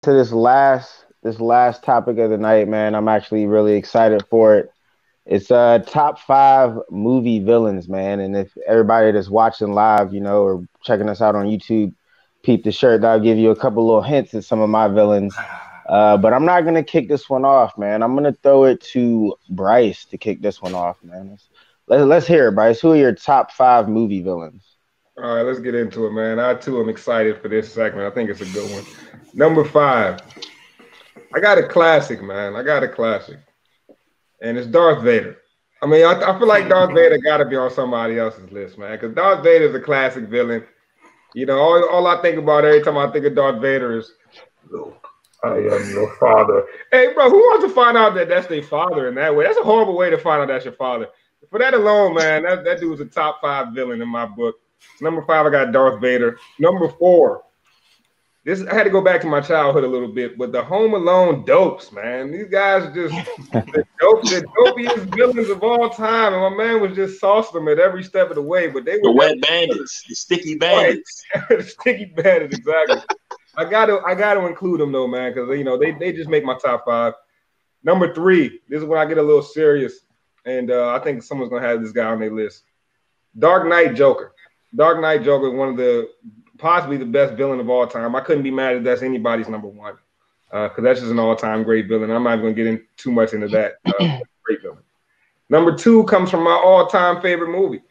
to this last topic of the night, man. I'm actually really excited for it. It's top five movie villains, man. And if everybody that's watching live, or checking us out on YouTube, peep the shirt, I'll give you a couple little hints at some of my villains. But I'm not gonna kick this one off, man. I'm gonna throw it to Bryce to kick this one off, man. Let's hear it, Bryce. Who are your top five movie villains? All right, let's get into it, man. I too am excited for this segment. I think it's a good one. Number five, I got a classic, man. I got a classic, and it's Darth Vader. I mean, I feel like Darth Vader got to be on somebody else's list, man, because Darth Vader is a classic villain. All I think about every time I think of Darth Vader is, Luke, I am your father. Hey, bro, who wants to find out that that's their father in that way? That's a horrible way to find out that's your father. For that alone, man, that dude's a top five villain in my book. Number five, I got Darth Vader. Number four, I had to go back to my childhood a little bit, but the Home Alone dopes, man. These guys are just the dopiest villains of all time, and my man was just saucing them at every step of the way. But they were the wet bandits, the sticky bandits, the sticky bandits, exactly. I got to include them though, man, because they just make my top five. Number three, this is when I get a little serious, and I think someone's gonna have this guy on their list. Dark Knight Joker. Dark Knight Joker is possibly the best villain of all time. I couldn't be mad if that's anybody's number one, because that's just an all-time great villain. I'm not going to get in too much into that. Great villain. Number two comes from my all-time favorite movie,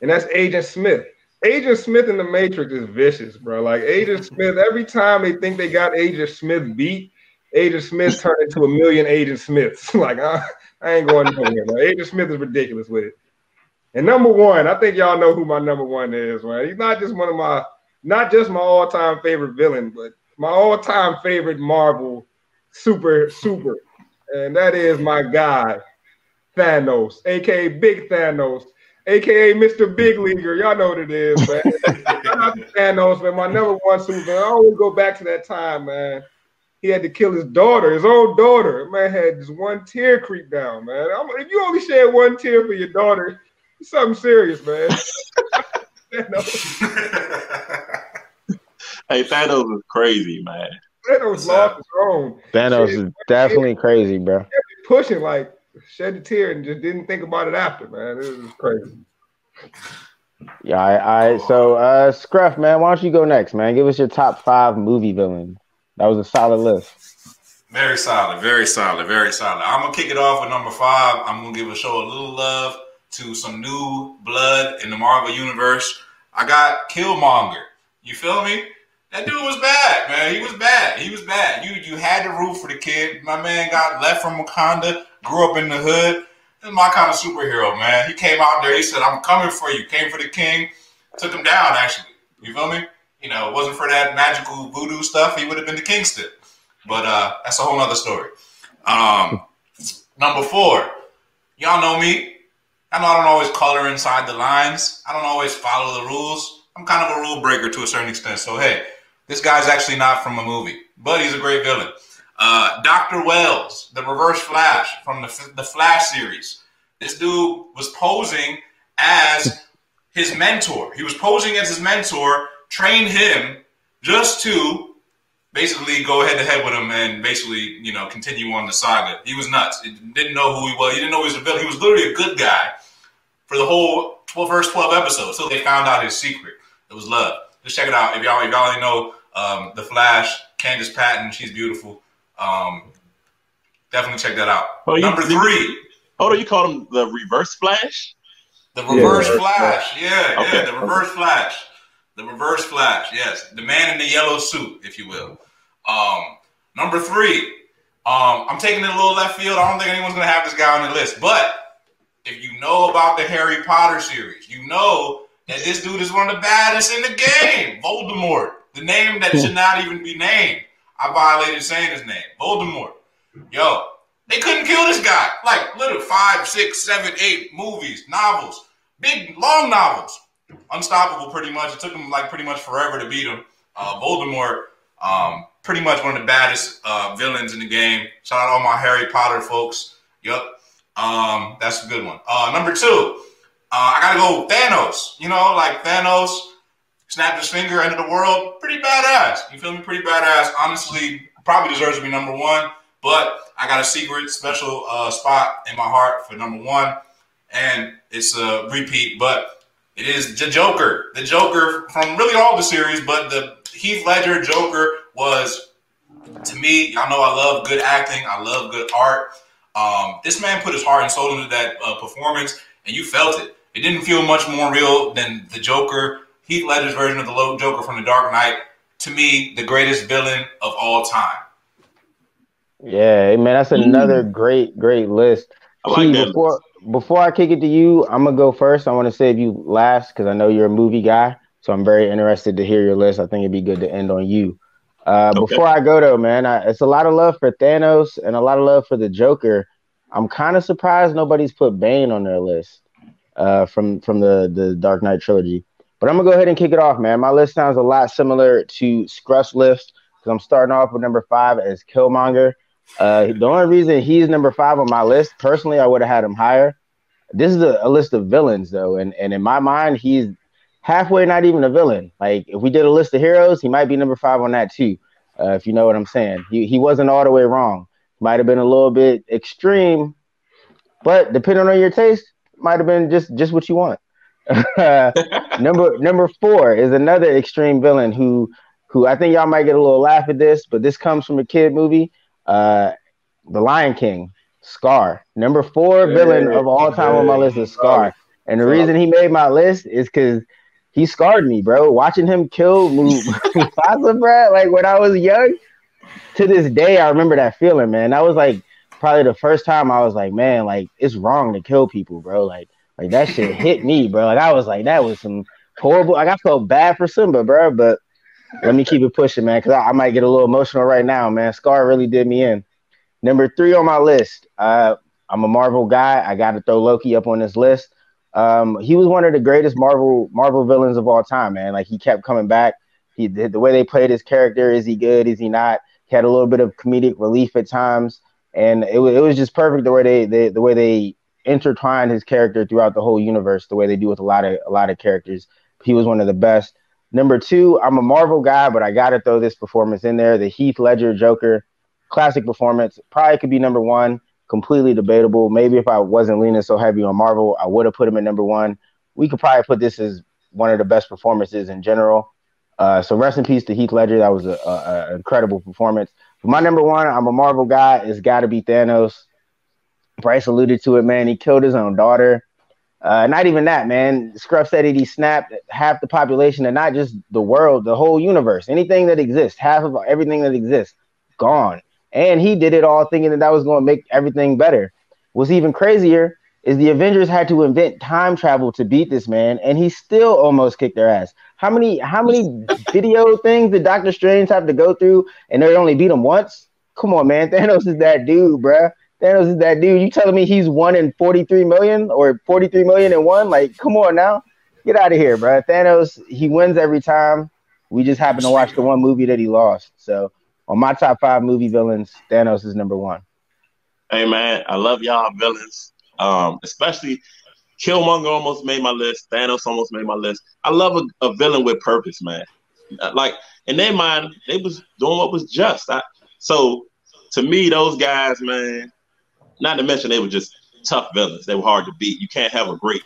and that's Agent Smith. Agent Smith in The Matrix is vicious, bro. Like Agent Smith, every time they think they got Agent Smith beat, Agent Smith turned into a million Agent Smiths. Like I ain't going nowhere, bro. Agent Smith is ridiculous with it. And number one, I think y'all know who my number one is, man. He's not just my all-time favorite villain, but my all-time favorite Marvel super. And that is my guy, Thanos, aka Big Thanos, aka Mr. Big Leaguer. Y'all know what it is, man. I'm not Thanos, man. My number one super. I always go back to that time, man. He had to kill his own daughter. Man had just one tear creep down, man. If you only shed one tear for your daughter, it's something serious, man. Hey, Thanos is crazy, man. Thanos lost his own. Thanos is definitely crazy, bro. Pushing, like, shed a tear and just didn't think about it after, man. It was crazy. Yeah, all right. So, Scruff, man, why don't you go next, man? Give us your top five movie villains. That was a solid list. Very solid, very solid, very solid. I'm going to kick it off with number five. I'm going to give a little love to some new blood in the Marvel Universe. I got Killmonger. You feel me? That dude was bad, man. He was bad. You had to root for the kid. My man got left from Wakanda, grew up in the hood. This is my kind of superhero, man. He came out there. He said, I'm coming for you. Came for the king. Took him down, actually. You feel me? It wasn't for that magical voodoo stuff, he would have been the king still. But that's a whole other story. Number four, y'all know me. I know I don't always color inside the lines. I don't always follow the rules. I'm kind of a rule breaker to a certain extent. So, hey, this guy's actually not from a movie, but he's a great villain. Dr. Wells, the Reverse Flash from the Flash series. This dude was posing as his mentor. He was posing as his mentor, trained him just to basically go head-to-head with him and basically, continue on the saga. He was nuts. He didn't know who he was. He didn't know he was a villain. He was literally a good guy for the whole first 12 episodes until they found out his secret. It was love. Just check it out. If y'all only know The Flash, Candace Patton, she's beautiful. Definitely check that out. Number three. Hold on, you call him the Reverse Flash? The Reverse Flash. Yeah, the Reverse Flash. The Reverse Flash, yes. The man in the yellow suit, if you will. Number three. I'm taking it a little left field. I don't think anyone's going to have this guy on the list. But if you know about the Harry Potter series, you know that this dude is one of the baddest in the game. Voldemort. The name that should not even be named. I violated saying his name. Voldemort. Yo, they couldn't kill this guy. Like, literally 5, 6, 7, 8 movies, novels. Big, long novels. Unstoppable, pretty much. It took him, pretty much forever to beat him. Voldemort, pretty much one of the baddest villains in the game. Shout out all my Harry Potter folks. Yup. That's a good one. Number two, I got to go Thanos. Thanos snapped his finger, end of the world. Pretty badass. You feel me? Pretty badass. Honestly, probably deserves to be number one. But I got a secret special spot in my heart for number one, and it's a repeat, but it is the Joker. The Joker from really all the series, but the Heath Ledger Joker was, to me, y'all know I love good acting. I love good art. This man put his heart and soul into that performance, and you felt it. It didn't feel much more real than the Joker, Heath Ledger's version of the Joker from The Dark Knight. To me, the greatest villain of all time. Yeah, man, that's another great list. I like that. Before I kick it to you, I'm gonna go first. I want to save you last because I know you're a movie guy, so I'm very interested to hear your list. I think it'd be good to end on you. Before I go though, man, it's a lot of love for Thanos and a lot of love for the Joker. I'm kind of surprised nobody's put Bane on their list from the Dark Knight trilogy. But I'm gonna go ahead and kick it off, man. My list sounds a lot similar to Scruff's list because I'm starting off with number 5 as Killmonger. The only reason he's number 5 on my list, personally, I would have had him higher. This is a list of villains, though, and in my mind, he's halfway not even a villain. Like, if we did a list of heroes, he might be number 5 on that, too, if you know what I'm saying. He wasn't all the way wrong. Might have been a little bit extreme, but depending on your taste, might have been just what you want. Number 4 is another extreme villain who I think y'all might get a little laugh at this, but this comes from a kid movie. The Lion King, Scar. Number 4 villain of all time on my list is Scar. And the reason he made my list is because he scarred me, bro. Watching him kill Mufasa, bro, like when I was young, to this day, I remember that feeling, man. That was like probably the first time I was like, man, like it's wrong to kill people, bro. Like that shit hit me, bro. Like I was like, that was some horrible. Like I felt bad for Simba, bro, but let me keep it pushing, man, because I might get a little emotional right now, man. Scar really did me in. Number 3 on my list. I'm a Marvel guy. I got to throw Loki up on this list. He was one of the greatest Marvel villains of all time, man. Like he kept coming back. The way they played his character, is he good? Is he not? He had a little bit of comedic relief at times, and it was just perfect the way they intertwined his character throughout the whole universe, the way they do with a lot of characters. He was one of the best. Number 2, I'm a Marvel guy, but I got to throw this performance in there. The Heath Ledger Joker, classic performance. Probably could be number 1, completely debatable. Maybe if I wasn't leaning so heavy on Marvel, I would have put him at number 1. We could probably put this as one of the best performances in general. So rest in peace to Heath Ledger. That was an incredible performance. But my number 1, I'm a Marvel guy. It's got to be Thanos. Bryce alluded to it, man. He killed his own daughter. Not even that, man. Scruff said he snapped half the population, and not just the world, the whole universe. Anything that exists, half of everything that exists, gone. And he did it all thinking that was going to make everything better. What's even crazier is the Avengers had to invent time travel to beat this man, and he still almost kicked their ass. How many video things did Doctor Strange have to go through, and they only beat him once? Come on, man. Thanos is that dude, bruh. Thanos is that dude. You telling me he's 1 in 43 million or 43 million and 1? Like, come on now. Get out of here, bro. Thanos, he wins every time. We just happen to watch the one movie that he lost. So on my top 5 movie villains, Thanos is number 1. Hey, man, I love y'all villains. Especially Killmonger almost made my list. Thanos almost made my list. I love a villain with purpose, man. Like, in their mind, they was doing what was just. So, to me, those guys, man, not to mention they were just tough villains. They were hard to beat. You can't have a great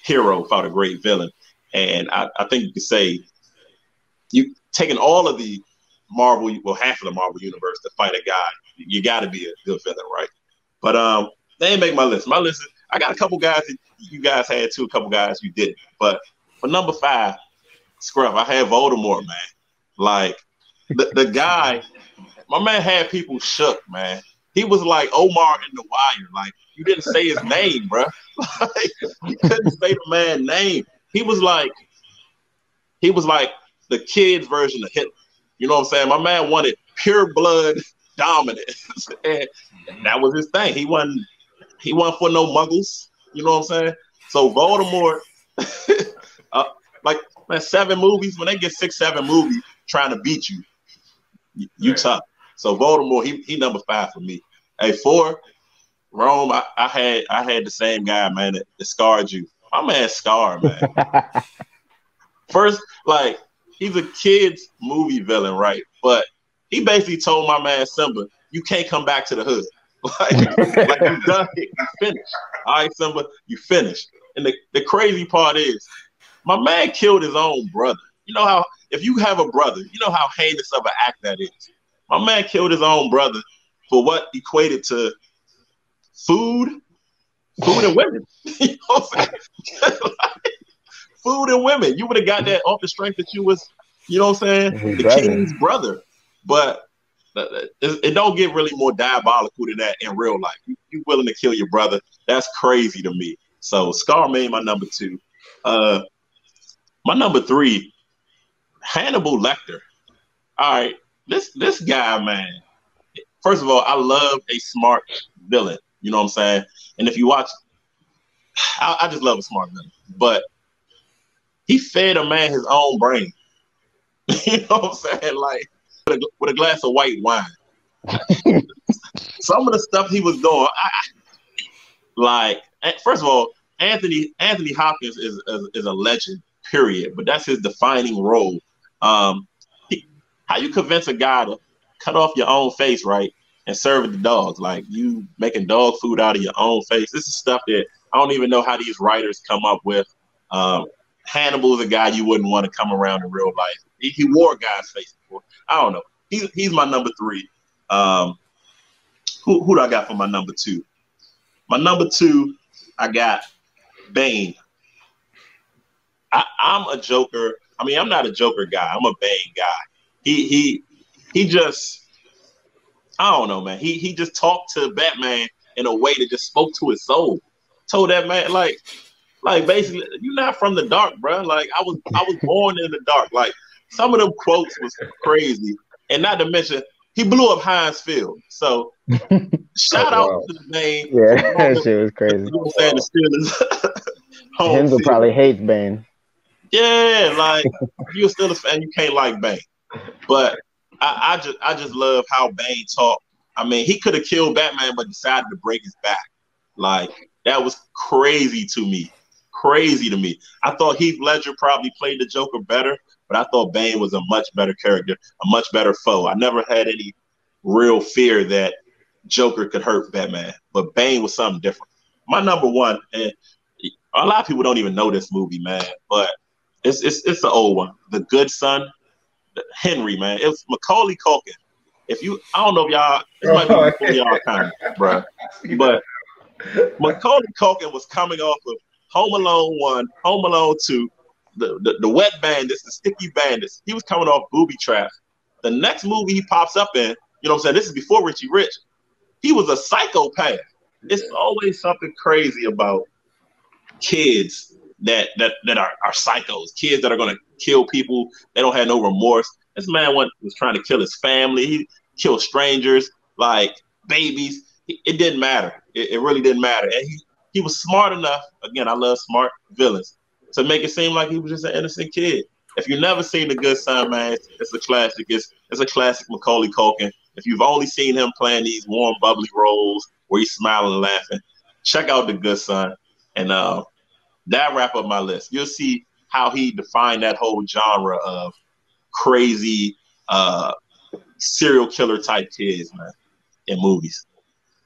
hero without a great villain. And I think you could say you taking all of the Marvel, well, half of the Marvel universe to fight a guy, you got to be a good villain, right? But they ain't make my list. My list is, I got a couple guys that you guys had too, a couple guys you didn't. But for number 5, Scruff, I had Voldemort, man. Like, the guy, my man had people shook, man. He was like Omar in The Wire. Like, you didn't say his name, bro. Like, you couldn't say the man's name. He was like the kid's version of Hitler. You know what I'm saying? My man wanted pure blood dominance. And that was his thing. He wasn't for no muggles. You know what I'm saying? So Voldemort, like, man, 7 movies, when they get 6, 7 movies trying to beat you, you tough. So Voldemort, he number 5 for me. Hey, 4, Rome, I had the same guy, man, that scarred you. My man Scar, man. First, like, he's a kid's movie villain, right? But he basically told my man Simba, you can't come back to the hood. like you done it, you finished. All right, Simba, you finished. And the crazy part is, my man killed his own brother. You know how, if you have a brother, you know how heinous of an act that is. My man killed his own brother for what equated to food and women. You know what I'm saying? Food and women. You would have got that off the strength that you was, you know what I'm saying, the king's brother. But it don't get really more diabolical than that in real life. You willing to kill your brother? That's crazy to me. So Scar made my number 2. My number 3, Hannibal Lecter. All right, this guy, man. First of all, I love a smart villain. You know what I'm saying? And if you watch, I just love a smart villain. But he fed a man his own brain. You know what I'm saying? Like with a glass of white wine. Some of the stuff he was doing, first of all, Anthony Hopkins is a legend. Period. But that's his defining role. How you convince a guy to cut off your own face, right, and serve it to dogs? Like, you making dog food out of your own face. This is stuff that I don't even know how these writers come up with. Hannibal is a guy you wouldn't want to come around in real life. He wore a guy's face before. I don't know. He's my number 3. Who do I got for my number 2? My number 2, I got Bane. I'm a Joker. I mean, I'm not a Joker guy. I'm a Bane guy. He just, I don't know, man. He just talked to Batman in a way that just spoke to his soul. Told that man, like basically, you're not from the dark, bro. Like, I was born in the dark. Like, some of them quotes was crazy. And not to mention, he blew up Heinz Field. So shout out to the Bane. Yeah, that shit was crazy. You know what I'm saying? The Steelers. Henzo probably hates Bane. Yeah, like, if you're still a fan, you can't like Bane. But I just love how Bane talked. I mean, he could have killed Batman, but decided to break his back. Like, that was crazy to me. Crazy to me. I thought Heath Ledger probably played the Joker better, but I thought Bane was a much better character, a much better foe. I never had any real fear that Joker could hurt Batman, but Bane was something different. My number 1, and a lot of people don't even know this movie, man, but it's an old one. The Good Son, Henry, man. It was Macaulay Culkin. I don't know if y'all, this might be before y'all time, bro, but Macaulay Culkin was coming off of Home Alone 1, Home Alone 2, the Wet Bandits, the Sticky Bandits. He was coming off Booby Traps. The next movie he pops up in, you know what I'm saying? This is before Richie Rich. He was a psychopath. It's always something crazy about kids that are psychos, kids that are going to kill people. They don't have no remorse. This man was trying to kill his family. He killed strangers, like babies. It didn't matter. It really didn't matter. And he was smart enough. Again, I love smart villains, to make it seem like he was just an innocent kid. If you've never seen The Good Son, man, it's a classic. It's a classic Macaulay Culkin. If you've only seen him playing these warm, bubbly roles where he's smiling and laughing, check out The Good Son. And that wrap up my list. You'll see how he defined that whole genre of crazy serial killer type kids, man, in movies.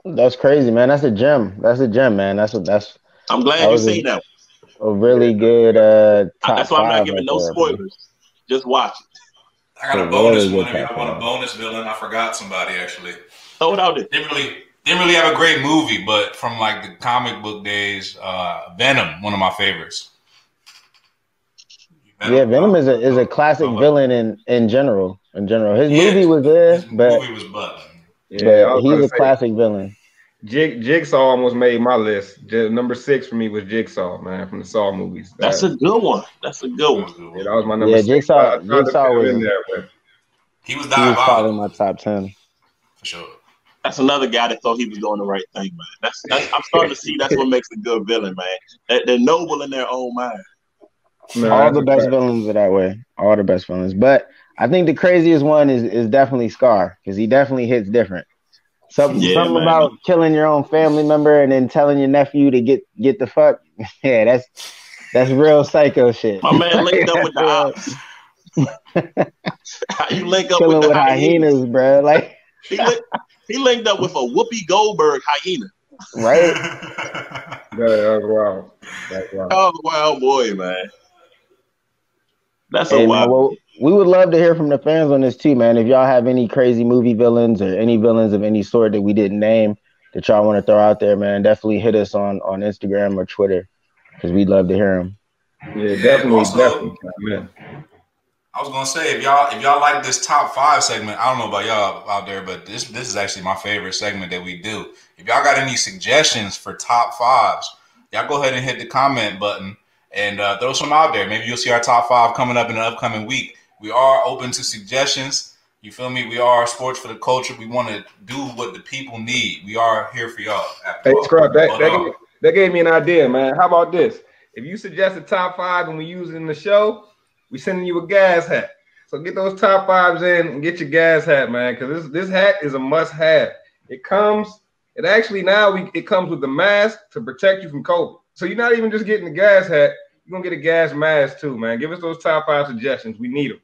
That's crazy, man. That's a gem. That's a gem, man. I'm glad you seen that. A really good top That's why I'm not 5 giving right no there, spoilers. man. Just watch it. I got a bonus one. I want a bonus villain. I forgot somebody actually. Throw it out there. Didn't really have a great movie, but from like the comic book days, Venom, one of my favorites. Venom is a classic villain in general. His movie was good, but movie was butt. Yeah, he's a classic villain. Jigsaw almost made my list. Number 6 for me was Jigsaw, man, from the Saw movies. That's a good one. Yeah, that was my number 6. Jigsaw was in there, but he was probably my top 10 for sure. That's another guy that thought he was doing the right thing, man. I'm starting to see that's what makes a good villain, man. They're noble in their own mind. No, all the best villains are that way. All the best villains. But I think the craziest one is definitely Scar, because he definitely hits different. Something about killing your own family member and then telling your nephew to get the fuck. Yeah, that's real psycho shit. My man linked up with the ops. How you link up with Chilling the with hyenas? hyenas, bro. Like He linked up with a Whoopi Goldberg hyena. right. That's wild. That's wild. Oh, wild boy, man. That's a Hey man, wild. well, we would love to hear from the fans on this too, man. If y'all have any crazy movie villains or any villains of any sort that we didn't name that y'all want to throw out there, man, definitely hit us on Instagram or Twitter because we'd love to hear them. Yeah, Yeah. definitely, Also, man. I was gonna say if y'all like this top 5 segment, I don't know about y'all out there, but this is actually my favorite segment that we do. If y'all got any suggestions for top 5s, y'all go ahead and hit the comment button and throw some out there. Maybe you'll see our top 5 coming up in the upcoming week. We are open to suggestions. You feel me? We are sports for the culture. We want to do what the people need. We are here for y'all. After Hey, all. Scrub, But, that gave me an idea, man. How about this? If you suggest a top 5 and we use it in the show, we sending you a gas hat. So get those top 5s in and get your gas hat, man, because this hat is a must-have. It comes with the mask to protect you from COVID. So you're not even just getting the gas hat, you're gonna get a gas mask too, man. Give us those top 5 suggestions. We need them.